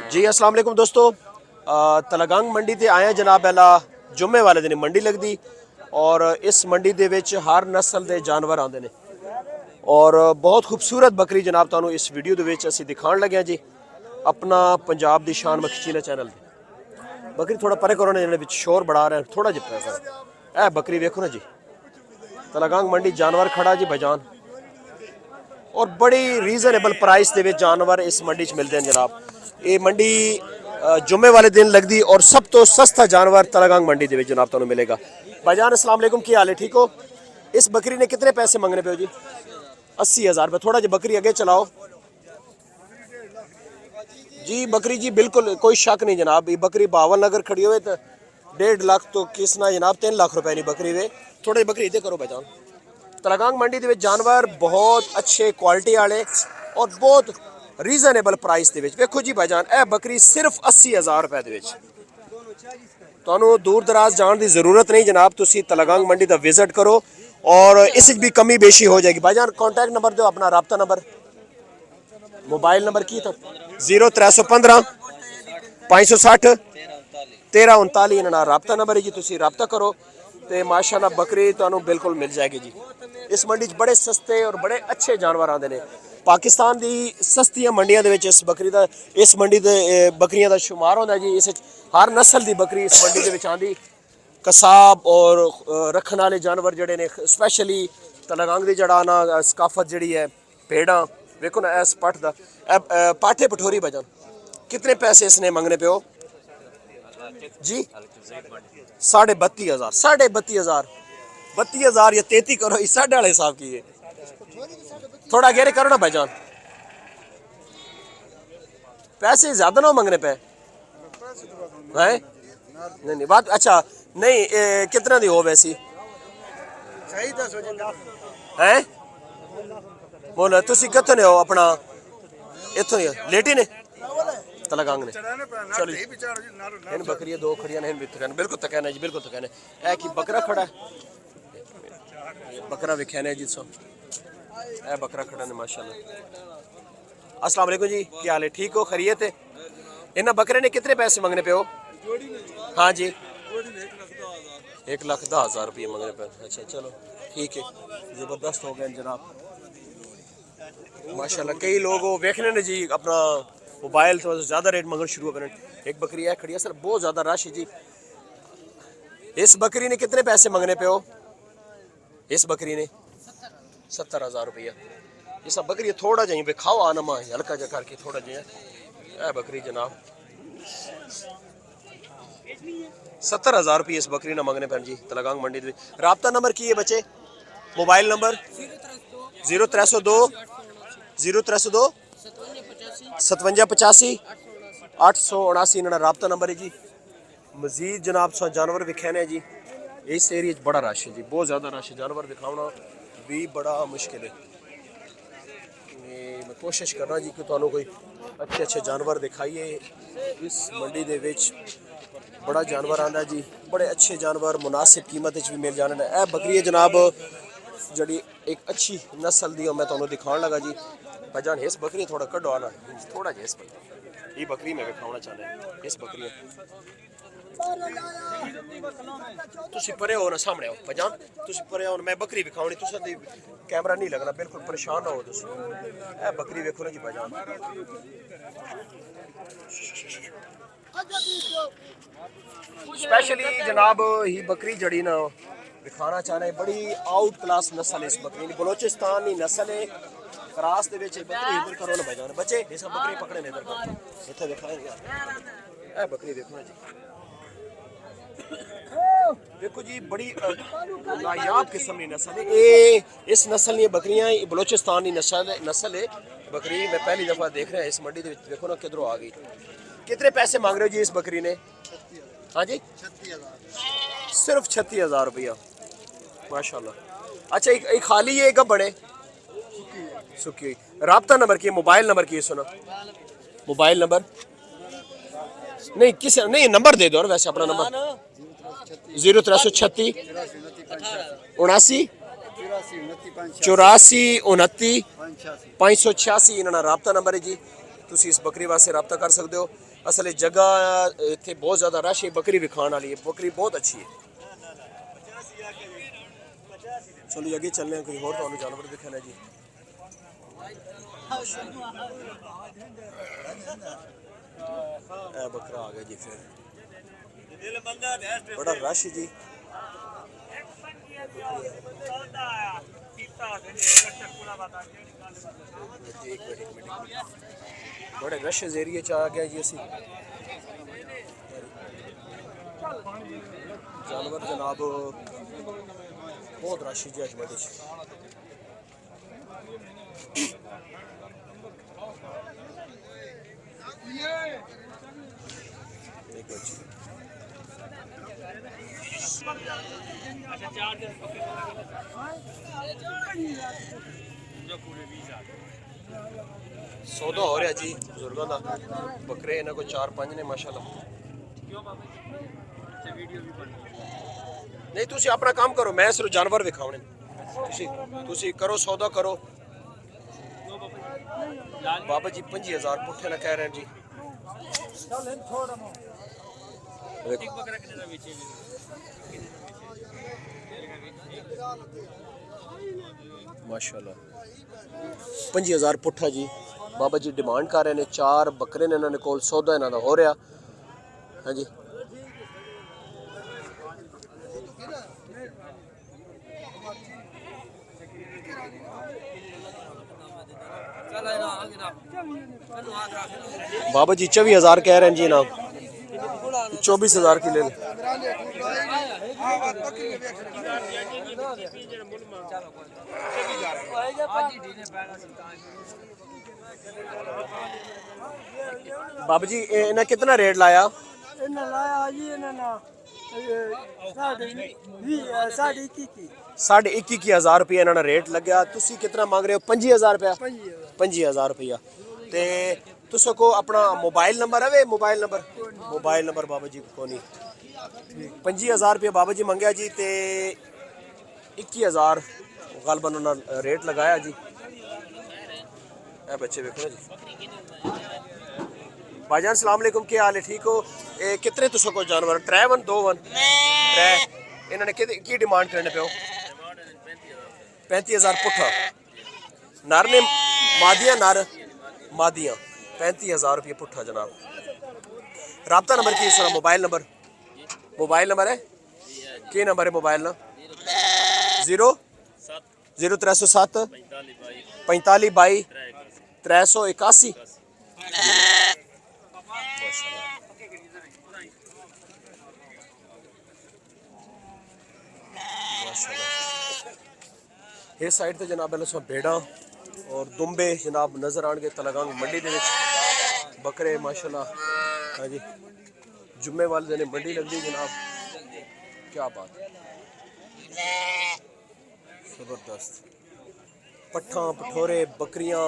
जी अस्सलाम वालेकुम दोस्तों। तलगंग मंडी ते आए हैं जनाब। पहला जुम्मे वाले दिन मंडी लगती और इस मंडी दे विच हर नस्ल के जानवर आते हैं और बहुत खूबसूरत बकरी जनाब तुहानू इस वीडियो दे विच असीं दिखाण लगे जी अपना पंजाब दी शान मखीचीना चैनल। बकरी थोड़ा परे करो ना, जिन्हें शोर बढ़ा रहे हैं, थोड़ा जिहा करो। ए बकरी वेखो ना जी, तलगंग मंडी जानवर खड़ा जी भाईजान और बड़ी रीजनेबल प्राइस के जानवर इस मंडी च मिलते हैं जनाब। ये मंडी जुम्मे वाले दिन लगती और सब तो सस्ता जानवर तलगंग मंडी के जनाब तुहानू मिलेगा। भाईजान अस्सलाम वालेकुम, की हाल है, ठीक हो? इस बकरी ने कितने पैसे मंगने पे हो जी? 80,000 रुपये। थोड़ा जी बकरी आगे चलाओ जी। बकरी जी बिल्कुल कोई शक नहीं जनाब, ये बकरी बावल नगर खड़ी हुए तो 1.5 लाख तो किसना जनाब 3 लाख रुपए की बकरी वे। थोड़ी बकरी इधर करो भाईजान। तलगंग मंडी के जानवर बहुत अच्छे क्वालिटी वाले और बहुत रीजनेबल प्राइस के वेखो जी भाईजान। यह बकरी सिर्फ 80,000 रुपए के तुहानू दूर दराज जाने की जरूरत नहीं जनाब। तुसी तलगंग मंडी का विजिट करो और इस भी कमी बेशी हो जाएगी। भाईजान कॉन्टैक्ट नंबर दो अपना, रबता नंबर, मोबाइल नंबर की था 0315 560 1339 इन्होंने रबता नंबर है जी। तुसी रबता करो तो माशाल्लाह बकरी तुहानू बिल्कुल मिल जाएगी जी। इस मंडी बड़े सस्ते और बड़े अच्छे जानवर आते हैं। पाकिस्तान की सस्तियां मंडियों के इस बकरी का इस मंडी के बकरियां का शुमार होता है जी। इस हर नस्ल की बकरी इस मंडी के आती। कसाब और रखने वाले जानवर जड़े ने स्पैशली तलगंग की जड़ा ना सकाफत जी है भेड़ा वेखो ना। इस पट का पाठे पठोरी भजन कितने पैसे इसने मंगने पे हो जी? 32,000 32,000 या 33 करो, इस साढ़े वाले हिसाब की है। थोड़ा गहरे करो ना भाईजान, पैसे ज्यादा ना मंगने पे है। नहीं नहीं बात अच्छा नहीं। कितना दी हो वैसी है? बोलो तुसी कितों ने हो अपना? इतों ही लेटी ने तलगंग ने। चलो इन बकरियां दो खड़ियां ने बिल्कुल तकैने जी, बिल्कुल तकैने। ए कि बकरा खड़ा है, बकरा वेख्या ने जी। सो ए बकरा खड़ा ने माशाल्लाह। अस्सलाम वालेकुम जी, क्या हाल है, ठीक हो, खैरियत है? इन्हें बकरे ने कितने पैसे मंगने पे हो? हाँ जी 1,10,000 रुपये मंगने पे। अच्छा चलो ठीक है, ज़बरदस्त हो गए जनाब माशाल्लाह। कई लोग वो देखने ने जी अपना मोबाइल तो ज़्यादा रेट मंगना शुरू करें। एक बकरी है खड़ी है सर, बहुत ज़्यादा रश है जी। इस बकरी ने कितने पैसे मंगने पे हो? इस बकरी ने 70,000 रुपया। ये सब बकरी थोड़ा जाइए पे खाओ आना माँ हल्का जा करके थोड़ा जाए। बकरी जनाब 70,000 रुपये इस बकरी ने मंगने पे जी तलगंग मंडी। रबता नंबर की है बच्चे? मोबाइल नंबर 0302 0302 5785 879 इन्होंने रबता नंबर है जी। मजीद जनाब सा जानवर विखाने जी। इस एरिए बड़ा रश है जी, बहुत ज़्यादा रश है। जानवर दिखाना भी बड़ा मुश्किल है। मैं कोशिश करना जी कि तुहानू कोई अच्छे अच्छे जानवर दिखाइए। इस मंडी दे विच बड़ा जानवर आंदा जी, बड़े अच्छे जानवर मुनासिब कीमत भी मिल जाने। ए बकरी है जनाब जड़ी एक अच्छी नस्ल दी मैं तुहानू दिखाने लगा जी। भाईजान इस बकरी थोड़ा कड्डो आना थोड़ा जिहा। इस बकरी ये बकरी मैं दिखाना चाहना इस बकरी तुसी परे हो ना, सामने आओ भाईजान, तुसी परे हो ना, मैं बकरी दिखाऊनी तुसा दी कैमरा नहीं लगना, बिल्कुल परेशान ना हो तुसी। ए बकरी देखो ना जी भाईजान, स्पेशली जनाब ही बकरी जड़ी ना दिखाना चाह रहे। बड़ी आउट क्लास नस्ल है इस बकरी की, बलोचिस्तान की नस्ल है। क्रास दे विच बकरी इधर करो ना भाईजान, बच्चे ये सब बकरी पकड़े ने इधर करो, इथे दिखाएंगे। ए बकरी देखो ना जी, देखो जी बड़ी नायाब किस्म की नस्ल है ये। इस नस्ल की बकरियां बलोचिस्तान की नस्ल है बकरी। मैं पहली दफा देख रहा है इस मंडी देखो ना किधरों आ गई। कितने पैसे मांग रहे हो जी इस बकरी ने? हाँ जी सिर्फ 36,000 रुपया माशाल्लाह। अच्छा एक खाली है एक बड़े सुखी हुई। रबता नंबर की मोबाइल नंबर की सुना, मोबाइल नंबर नहीं किस नहीं नंबर दे दो वैसे अपना नंबर 0336 79 84 29 586 इन्होंने रबता नंबर है जी। तुसी इस बकरी वास्ते रबता कर सकते हो। असल जगह इतने बहुत ज़्यादा रश है, बकरी भी खाने वाली है, बकरी बहुत अच्छी है। चलो अगे चलने हैं, कोई और तो जानवर दिखाना जी। बकरा आ गया जी, फिर बड़ा रश है जी। बड़े रश एरिए च आ गया जी असी। जानवर जनाब बहुत रश है जी अज मंडी च। सौदा हो रहा जी बुजुर्गों का। बकरे इन्होंने को 4-5 ने माशाल्लाह। नहीं तुसी अपना काम करो, मैं सिर्फ जानवर दिखाने। तुसी करो सौदा करो। बाबा जी 25,000 पुट्ठे ना कह रहे हैं जी। माशाल्लाह 25,000 पुट्ठा जी बाबा जी डिमांड कर रहे हैं। 4 बकरे ने इन्होंने कोल, सौदा इन्हों का हो रहा। हाँ जी बाबा जी 24,000 कह रहे हैं जी ना। 24,000 की ले लें। बाबा जी इन्हें कितना रेट लाया? साढ़े 21,000 रुपया इन्होंने रेट लग्या। तुसी कितना मांग रहे हो? 25,000 रुपया। 25,000 रुपया। ते तुसो को अपना मोबाइल नंबर है? मोबाइल नंबर बाबा जी को नहीं। 25,000 रुपया बाबा जी मंगया जी, ते 21,000 गलबन उन्होंने रेट लगाया जी। बच्चे देखो ना जी। भाईजान सलाम अलैकुम, क्या हाल है? ठीक हो? कितने तुसो को जानवर? 3 वन 2 वन 3? इन्होंने की डिमांड करने पे हो? 35,000 पुट्ठा। नर ने मादिया? नर मादिया। 35,000 रुपये पुट्ठा जनाब। राब्ता नंबर की सर? मोबाइल नंबर है? की नंबर है मोबाइल ना? 0307 45 22 381। इस साइड तो जनाब भेड़ा और दुम्बे जनाब नज़र आएंगे तलगांग मंडी के बकरे माशाल्लाह। हाँ जी जुम्मे वाले दिन मंडी लगती जनाब, क्या बात है, ज़बरदस्त। पट्ठा पठोरे बकरियां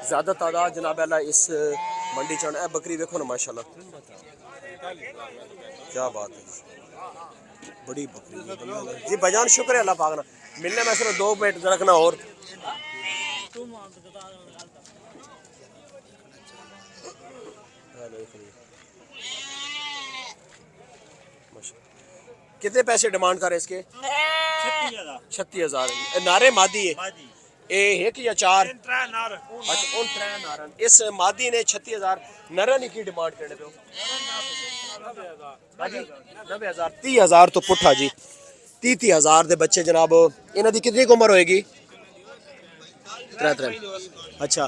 ज़्यादा तादाद जनाब अल्लाह इस मंडी च। बकरी देखो ना माशाल्लाह, क्या बात है, बड़ी बकरी जी। भाईजान शुक्र है अल्लाह पाक ना मिलने में सिर्फ 2 मिनट रखना और। कितने पैसे डिमांड कर रहे इसके? 36,000। नारे मादी है एक या 4? अच्छा उन 3 नारन। इस मादी ने 36,000 नरन की डिमांड करने पे 90,000। 30,000 तो पुट्ठा जी। 30,000 के बच्चे जनाब। इन्हों की कितनी उम्र होएगी? 3। अच्छा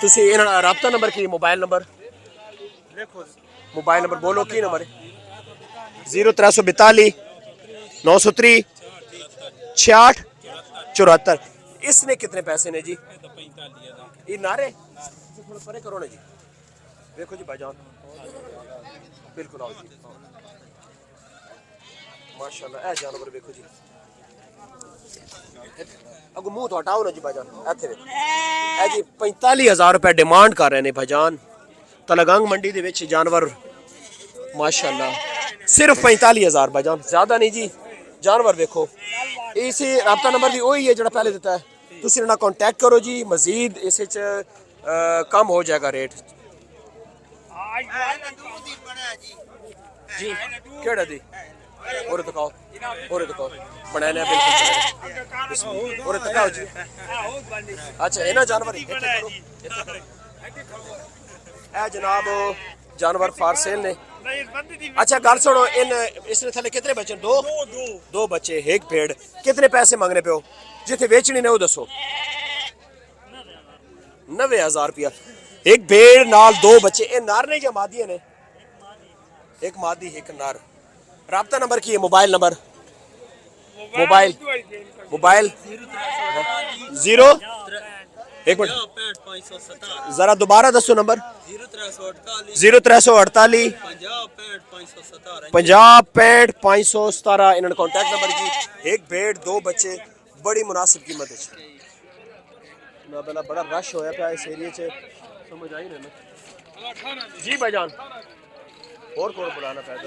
तुसी इन्होंने राब्ता नंबर की? मोबाइल नंबर बोलो की नंबर है? 0342 903 66 74। इसने कितने पैसे ने जी? ये नारे थोड़ा परे करो ना जी। देखो जी भाईजान बिल्कुल आओ जी माशाल्लाह। ए जानवर देखो जी, अगो मुंह तो हटाओ ना जी भाईजान। इत्थे देखो ए जी 45,000 रुपए डिमांड कर रहे हैं भाईजान। तलगांग मंडी दे विच जानवर माशाल्लाह सिर्फ 45,000 भाईजान, ज्यादा नहीं जी। जानवर देखो। इसी राब्ता नंबर भी वही है जो पहले दिता है। तुम इन्हें कॉन्टैक्ट करो जी, मजीद इस कम हो जाएगा रेट। जी केड़ा दी और दिखाओ बनाने बिल्कुल और दिखाओ जी। अच्छा इना जानवर ए जनाब जानवर फार सेल ने। अच्छा गल सुनो इन इसने थले कितने बच्चे दो बच्चे एक भेड़ कितने पैसे मांगने पे हो जिथे बेचनी ने वो दसो 90,000 रुपया एक भेड़ नाल दो बच्चे ए नार ने या मादी ने एक मादी एक नर राब्ता नंबर की है मोबाइल नंबर मोबाइल 0 एक मिनट जरा दोबारा दसो नंबर 0348 50 65 517 इन्होंने कॉन्टैक्ट नंबर की एक भेड़ दो बच्चे बड़ी मुनासिब कीमत है ना बेला बड़ा रश होया पिया इस एरिया च समझ आई ना जी भाईजान और कौन बुलाना पैदा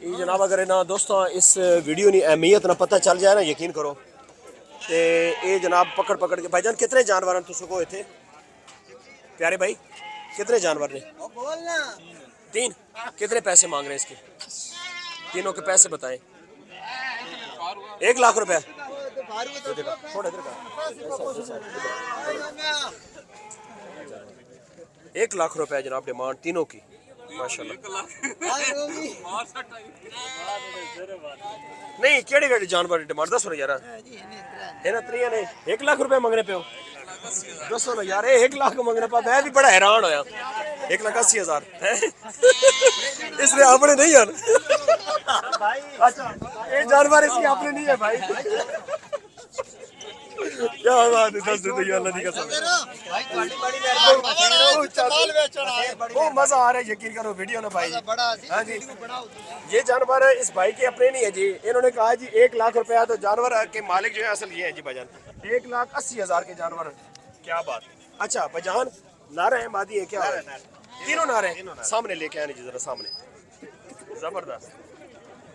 ये जनाब अगर ना दोस्तों इस वीडियो की अहमियत ना पता चल जाए ना यकीन करो ते ये जनाब पकड़ के भाईजान कितने जानवर हैं तुझको इतने प्यारे भाई कितने जानवर ने 3 कितने पैसे मांग रहे हैं इसके तीनों के पैसे बताएं 1 लाख रुपया थोड़ा इधर 1 लाख रुपया जनाब डिमांड तीनों की माशाल्लाह नहीं केड़े केड़े जानवर की डिमांड दसो ना यार इन्हां त्रियां ने 1 लाख रुपया मंगने पे हो दसो ना यार 1 लाख मंगने पे मैं भी बड़ा हैरान होया 1,80,000 इसने अपने नहीं यार अच्छा ये जानवर इसके अपने नहीं है भाई क्या बात है दस दे तो अल्लाह दी कसम वो मजा आ रहा है यकीन करो वीडियो ना भाई हाँ जी ये जानवर इस भाई के अपने नहीं है जी इन्होंने कहा जी 1 लाख रुपया तो जानवर के मालिक जो है असल ये है जी भाईजान 1,80,000 के जानवर क्या बात अच्छा भाईजान नारे हैं मादी है क्या तीनों नारे हैं सामने लेके आने जी जरा सामने जबरदस्त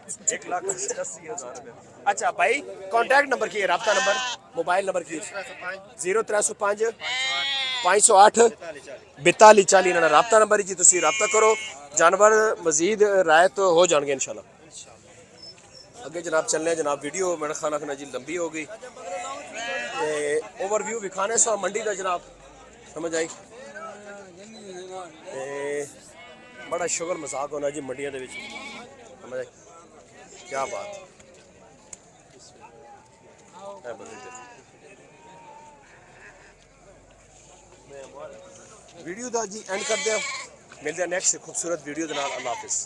1,80,000 रुपये अच्छा भाई कॉन्टैक्ट नंबर की राब्ता नंबर मोबाइल नंबर की 0305 508 4240 इन्होंने राब्ता नंबर जी तुम राब्ता करो जानवर मजीद रायत हो जाएंगे इंशाल्लाह अगे जनाब चलने जनाब वीडियो मेरा खाना खाना जी लंबी हो गई ओवरव्यू विखाने सो मंडी का जनाब समझ आई बड़ा शुगर मजाक होना जी मंडिया दे विच समझ आई क्या बात वीडियो का जी एंड कर दिया मिलते हैं नेक्स्ट खूबसूरत वीडियो के नाल अल्लाह हाफिज़।